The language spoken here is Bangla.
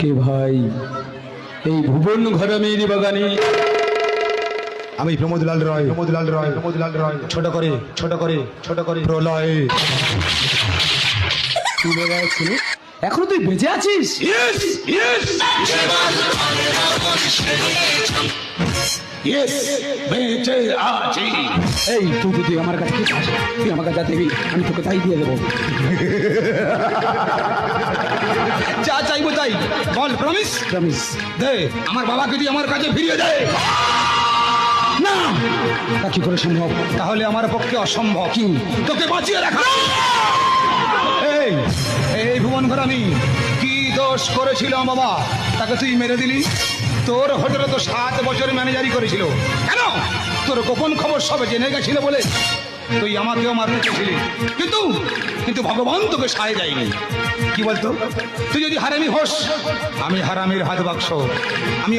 কে ভাই এই ভুবন ঘরামির বাগানে? আমি প্রমোদলাল রয়, প্রমোদলাল রয়, প্রমোদলাল রয়। ছোট করে ছোট করে ছোট করে প্রলয়। তুই বেড়ে ছিল, এখনো তুই বেঁচে আছিস? Yes, yes. Yes, বেঁচে আছি। এই তুই যদি আমার কাছে কি চাস, তুই আমার কাছে যা দিবি আমি তোকে তাই দিয়ে দেবো। যা চাইবো তাই বল, প্রমিস প্রমিস। দে। আমার বাবাকে তুই আমার কাছে ফিরিয়ে দে। না, তা কি করে সম্ভব? তাহলে আমার পক্ষে অসম্ভব। কি? তোকে বাঁচিয়ে রাখা। এই এই ভুবন ঘরামি কি দোষ করেছিল বাবা, তাকে তুই মেরে দিলি? তোর হোটেলে তো 7 বছর ম্যানেজারি করেছিল, কেন? তোর গোপন খবর সব জেনে গেছিল বলে তুই আমাকেও মারতে চেয়েছিলি, কিন্তু কিন্তু ভগবান তোকে সায় দেয়নি। কি বলতো, তুই যদি হারামি হোস, আমি হারামির হাত বাক্স, আমি